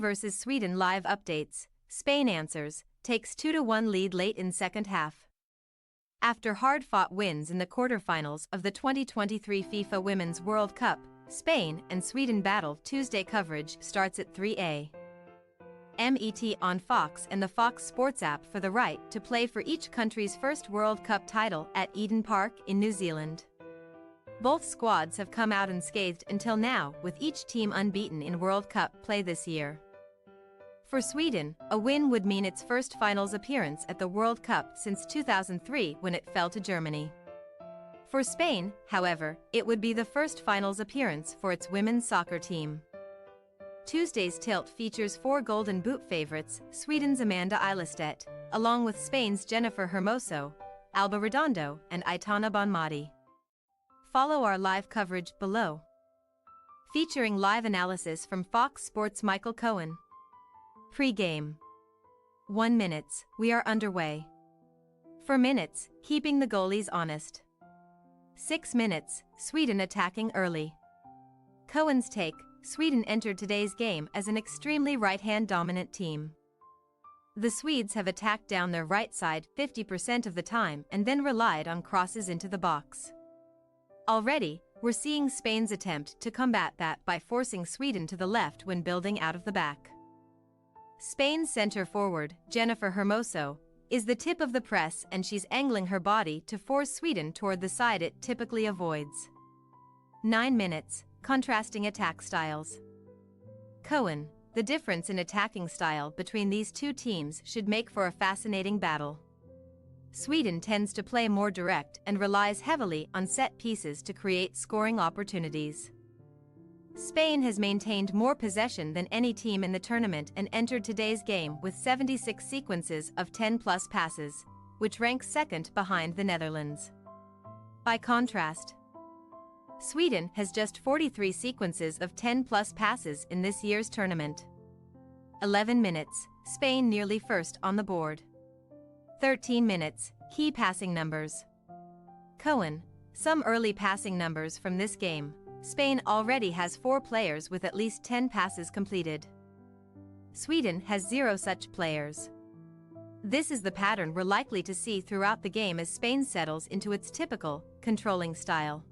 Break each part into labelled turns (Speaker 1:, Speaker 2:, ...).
Speaker 1: vs Sweden live updates. Spain answers, takes 2-1 lead late in second half. After hard-fought wins in the quarterfinals of the 2023 FIFA Women's World Cup, Spain and Sweden battle. Tuesday coverage starts at 3 a.m. on Fox and the Fox Sports app for the right to play for each country's first World Cup title at Eden Park in New Zealand. Both squads have come out unscathed until now, with each team unbeaten in World Cup play this year. For Sweden, a win would mean its first finals appearance at the World Cup since 2003 when it fell to Germany. For Spain, however, it would be the first finals appearance for its women's soccer team. Tuesday's tilt features 4 Golden Boot favorites: Sweden's Amanda Ilestedt, along with Spain's Jennifer Hermoso, Alba Redondo, and Aitana Bonmati. Follow our live coverage below. Featuring live analysis from Fox Sports' Michael Cohen. Pre-game. 1 minutes, we are underway. 4 minutes, keeping the goalies honest. 6 minutes, Sweden attacking early. Cohen's take: Sweden entered today's game as an extremely right-hand dominant team. The Swedes have attacked down their right side 50% of the time and then relied on crosses into the box. Already, we're seeing Spain's attempt to combat that by forcing Sweden to the left when building out of the back. Spain's center forward, Jennifer Hermoso, is the tip of the press, and she's angling her body to force Sweden toward the side it typically avoids. 9 minutes, contrasting attack styles. Cohen: the difference in attacking style between these two teams should make for a fascinating battle. Sweden tends to play more direct and relies heavily on set pieces to create scoring opportunities. Spain has maintained more possession than any team in the tournament and entered today's game with 76 sequences of 10-plus passes, which ranks second behind the Netherlands. By contrast, Sweden has just 43 sequences of 10-plus passes in this year's tournament. 11 minutes, Spain nearly first on the board. 13 minutes, key passing numbers. Cohen: some early passing numbers from this game. Spain already has 4 players with at least 10 passes completed. Sweden has 0 such players. This is the pattern we're likely to see throughout the game as Spain settles into its typical, controlling style.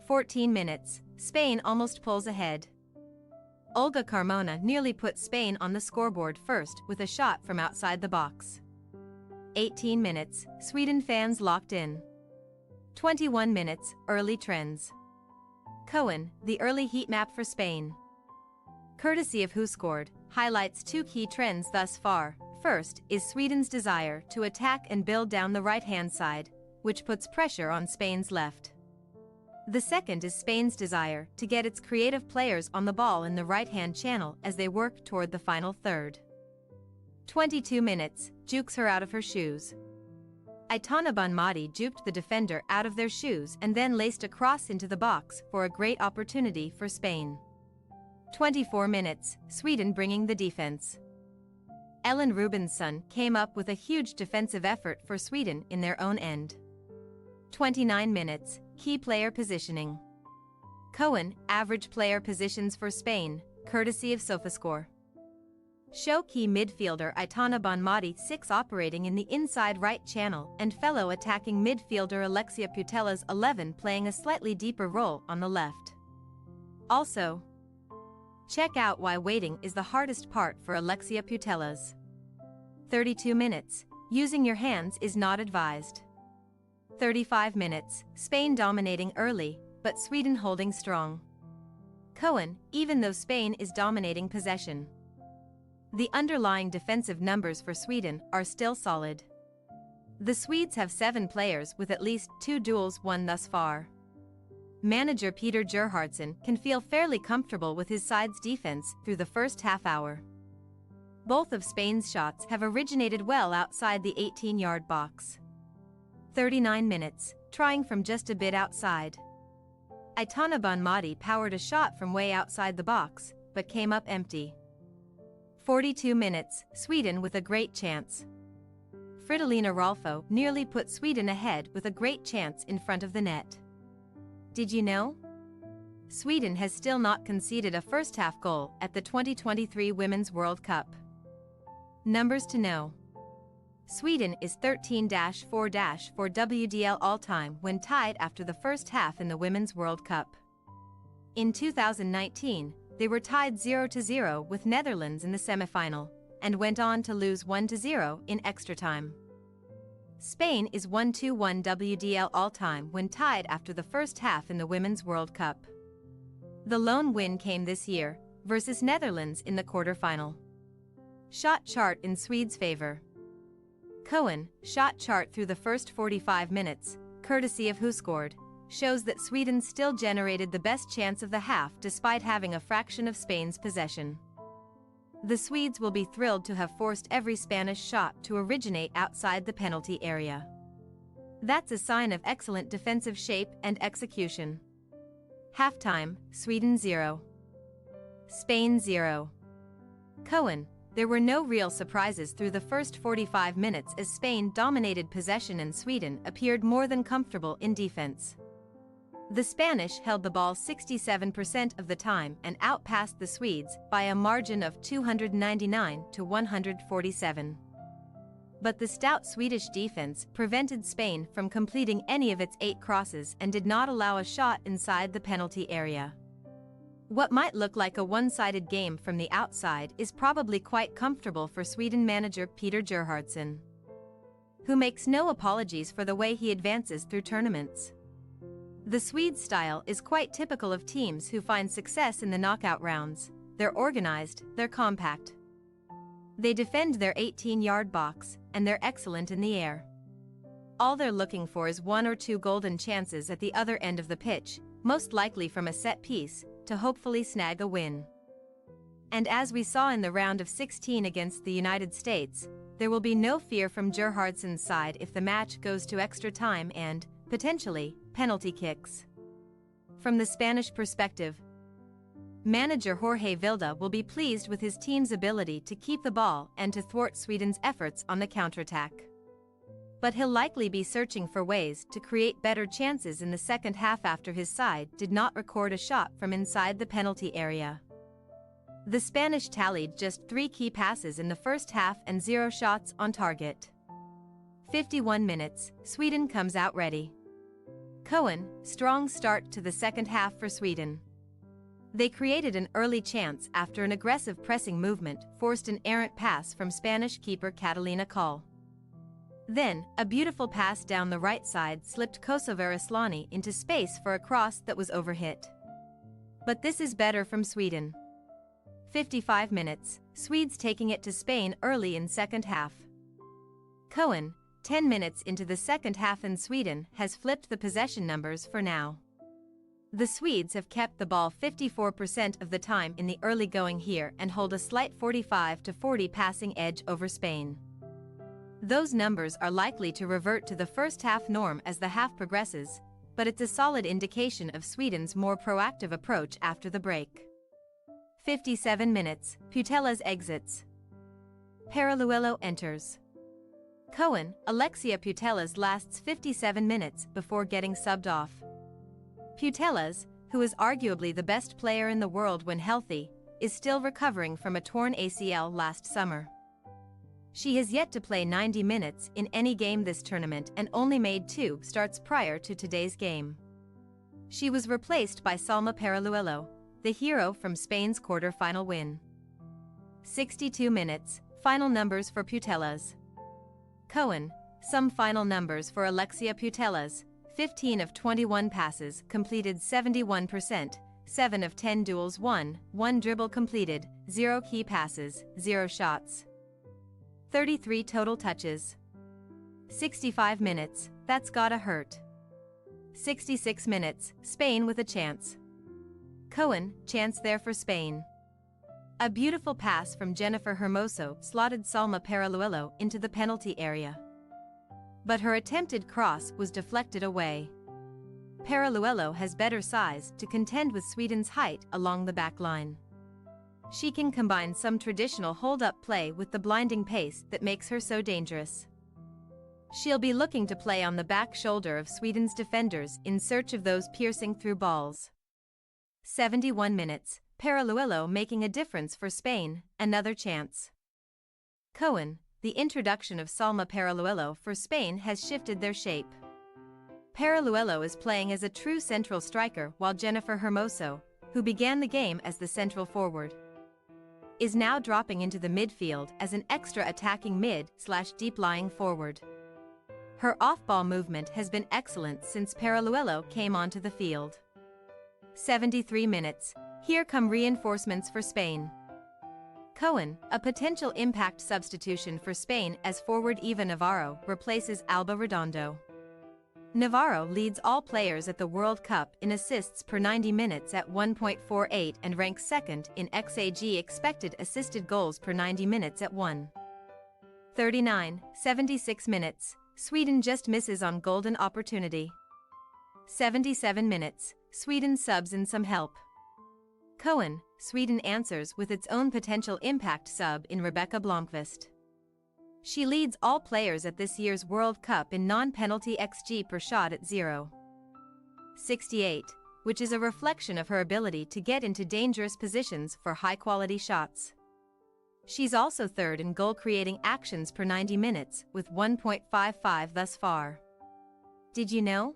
Speaker 1: 14 minutes, Spain almost pulls ahead. Olga Carmona nearly put Spain on the scoreboard first with a shot from outside the box. 18 minutes, Sweden fans locked in. 21 minutes, early trends. Cohen: the early heat map for Spain. Courtesy of Who Scored, highlights 2 key trends thus far. First is Sweden's desire to attack and build down the right-hand side, which puts pressure on Spain's left. The second is Spain's desire to get its creative players on the ball in the right-hand channel as they work toward the final third. 22 minutes, jukes her out of her shoes. Aitana Bonmati juked the defender out of their shoes and then laced a cross into the box for a great opportunity for Spain. 24 minutes, Sweden bringing the defense. Ellen Rubensson came up with a huge defensive effort for Sweden in their own end. 29 minutes, key player positioning. Cohen: average player positions for Spain, courtesy of SofaScore. Show key midfielder Aitana Bonmati 6 operating in the inside right channel and fellow attacking midfielder Alexia Putellas 11 playing a slightly deeper role on the left. Also, check out why waiting is the hardest part for Alexia Putellas. 32 minutes, using your hands is not advised. 35 minutes, Spain dominating early, but Sweden holding strong. Cohen: even though Spain is dominating possession, the underlying defensive numbers for Sweden are still solid. The Swedes have 7 players with at least 2 duels won thus far. Manager Peter Gerhardsson can feel fairly comfortable with his side's defense through the first half hour. Both of Spain's shots have originated well outside the 18-yard box. 39 minutes, trying from just a bit outside. Aitana Bonmati powered a shot from way outside the box, but came up empty. 42 minutes, Sweden with a great chance. Fridolina Rolfo nearly put Sweden ahead with a great chance in front of the net. Did you know? Sweden has still not conceded a first-half goal at the 2023 Women's World Cup. Numbers to know. Sweden is 13-4-4 WDL all-time when tied after the first half in the Women's World Cup. In 2019, they were tied 0-0 with Netherlands in the semifinal, and went on to lose 1-0 in extra time. Spain is 1-1 WDL all-time when tied after the first half in the Women's World Cup. The lone win came this year, versus Netherlands in the quarterfinal. Shot chart in Swedes' favor. Cohen, shot chart through the first 45 minutes, courtesy of Who Scored, shows that Sweden still generated the best chance of the half despite having a fraction of Spain's possession. The Swedes will be thrilled to have forced every Spanish shot to originate outside the penalty area. That's a sign of excellent defensive shape and execution. Halftime, Sweden 0. Spain 0. Cohen, there were no real surprises through the first 45 minutes as Spain dominated possession and Sweden appeared more than comfortable in defense. The Spanish held the ball 67% of the time and outpassed the Swedes by a margin of 299 to 147. But the stout Swedish defense prevented Spain from completing any of its 8 crosses and did not allow a shot inside the penalty area. What might look like a one-sided game from the outside is probably quite comfortable for Sweden manager Peter Gerhardsson, who makes no apologies for the way he advances through tournaments. The Swedes' style is quite typical of teams who find success in the knockout rounds. They're organized, they're compact. They defend their 18-yard box, and they're excellent in the air. All they're looking for is 1 or 2 golden chances at the other end of the pitch, most likely from a set piece, to hopefully snag a win. And as we saw in the round of 16 against the United States, there will be no fear from Gerhardsson's side if the match goes to extra time and, potentially, penalty kicks. From the Spanish perspective, manager Jorge Vilda will be pleased with his team's ability to keep the ball and to thwart Sweden's efforts on the counterattack. But he'll likely be searching for ways to create better chances in the second half after his side did not record a shot from inside the penalty area. The Spanish tallied just 3 key passes in the first half and 0 shots on target. 51 minutes, Sweden comes out ready. Cohen, strong start to the second half for Sweden. They created an early chance after an aggressive pressing movement forced an errant pass from Spanish keeper Catalina Call. Then, a beautiful pass down the right side slipped Kosovar Aslani into space for a cross that was overhit. But this is better from Sweden. 55 minutes, Swedes taking it to Spain early in second half. Cohen, 10 minutes into the second half and Sweden has flipped the possession numbers for now. The Swedes have kept the ball 54% of the time in the early going here and hold a slight 45-40 passing edge over Spain. Those numbers are likely to revert to the first half norm as the half progresses, but it's a solid indication of Sweden's more proactive approach after the break. 57 minutes, Putellas exits. Paraluelo enters. Cohen, Alexia Putellas lasts 57 minutes before getting subbed off. Putellas, who is arguably the best player in the world when healthy, is still recovering from a torn ACL last summer. She has yet to play 90 minutes in any game this tournament and only made 2 starts prior to today's game. She was replaced by Salma Paraluelo, the hero from Spain's quarter-final win. 62 minutes, final numbers for Putellas. Cohen, some final numbers for Alexia Putellas, 15 of 21 passes completed 71%, 7 of 10 duels won, 1 dribble completed, 0 key passes, 0 shots. 33 total touches. 65 minutes, that's gotta hurt. 66 minutes, Spain with a chance. Cohen, chance there for Spain. A beautiful pass from Jennifer Hermoso slotted Salma Paraluelo into the penalty area. But her attempted cross was deflected away. Paraluelo has better size to contend with Sweden's height along the back line. She can combine some traditional hold-up play with the blinding pace that makes her so dangerous. She'll be looking to play on the back shoulder of Sweden's defenders in search of those piercing through balls. 71 minutes, Paraluelo making a difference for Spain, another chance. Cohen, the introduction of Salma Paraluelo for Spain has shifted their shape. Paraluelo is playing as a true central striker while Jennifer Hermoso, who began the game as the central forward, is now dropping into the midfield as an extra attacking mid/deep-lying forward. Her off-ball movement has been excellent since Paraluelo came onto the field. 73 minutes, here come reinforcements for Spain. Cohen, a potential impact substitution for Spain as forward Eva Navarro replaces Alba Redondo. Navarro leads all players at the World Cup in assists per 90 minutes at 1.48 and ranks second in XAG expected assisted goals per 90 minutes at 1.39. 76 minutes, Sweden just misses on golden opportunity. 77 minutes, Sweden subs in some help. Cohen, Sweden answers with its own potential impact sub in Rebecca Blomqvist. She leads all players at this year's World Cup in non-penalty XG per shot at 0.68, which is a reflection of her ability to get into dangerous positions for high-quality shots. She's also third in goal-creating actions per 90 minutes with 1.55 thus far. Did you know?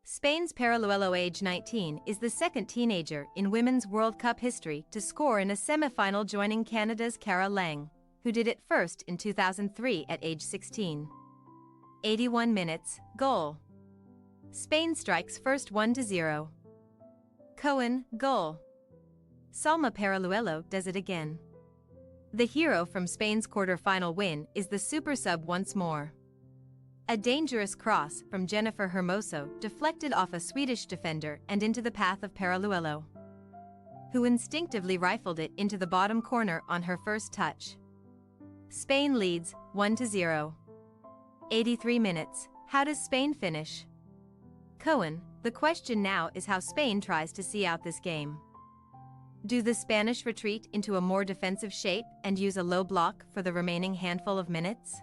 Speaker 1: Spain's Paraluelo, age 19, is the second teenager in Women's World Cup history to score in a semi-final, joining Canada's Cara Lang, who did it first in 2003 at age 16. 81 minutes, goal. Spain strikes first 1-0. Cohen, goal. Salma Paraluelo does it again. The hero from Spain's quarter-final win is the super sub once more. A dangerous cross from Jennifer Hermoso deflected off a Swedish defender and into the path of Paraluelo, who instinctively rifled it into the bottom corner on her first touch. Spain leads 1-0. 83 minutes, how does Spain finish? Cohen, the question now is how Spain tries to see out this game. Do the Spanish retreat into a more defensive shape and use a low block for the remaining handful of minutes?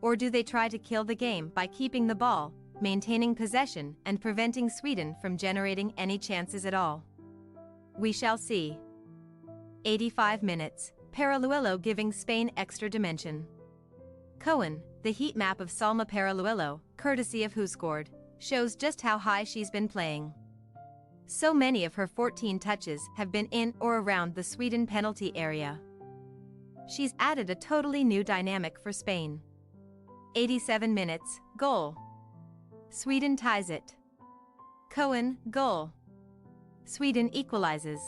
Speaker 1: Or do they try to kill the game by keeping the ball, maintaining possession and preventing Sweden from generating any chances at all? We shall see. 85 minutes, Paraluelo giving Spain extra dimension. Cohen, the heat map of Salma Paraluelo, courtesy of Who Scored, shows just how high she's been playing. So many of her 14 touches have been in or around the Sweden penalty area. She's added a totally new dynamic for Spain. 87 minutes, goal. Sweden ties it. Cohen, goal. Sweden equalizes.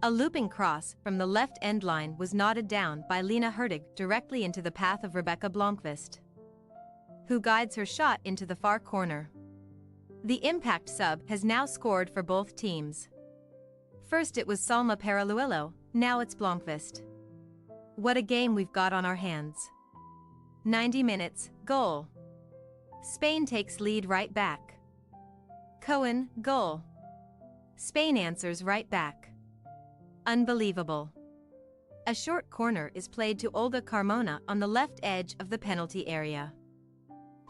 Speaker 1: A looping cross from the left end line was nodded down by Lena Hurtig directly into the path of Rebecca Blomqvist, who guides her shot into the far corner. The impact sub has now scored for both teams. First it was Salma Paraluelo, now it's Blomqvist. What a game we've got on our hands. 90 minutes, goal. Spain takes lead right back. Cohen, goal. Spain answers right back. Unbelievable. A short corner is played to Olga Carmona on the left edge of the penalty area.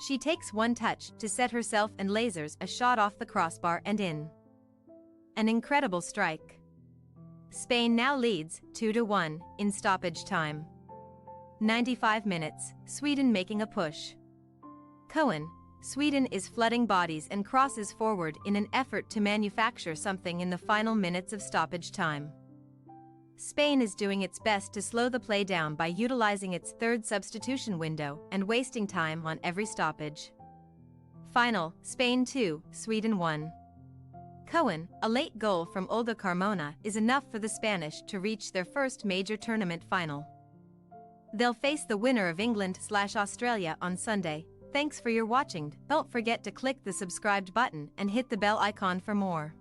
Speaker 1: She takes one touch to set herself and lasers a shot off the crossbar and in. An incredible strike. Spain now leads 2-1 in stoppage time. 95 minutes, Sweden making a push. Cohen, Sweden is flooding bodies and crosses forward in an effort to manufacture something in the final minutes of stoppage time. Spain is doing its best to slow the play down by utilizing its third substitution window and wasting time on every stoppage. Final, Spain 2, Sweden 1. Cohen, a late goal from Olga Carmona is enough for the Spanish to reach their first major tournament final. They'll face the winner of England/Australia on Sunday. Thanks for your watching. Don't forget to click the subscribed button and hit the bell icon for more.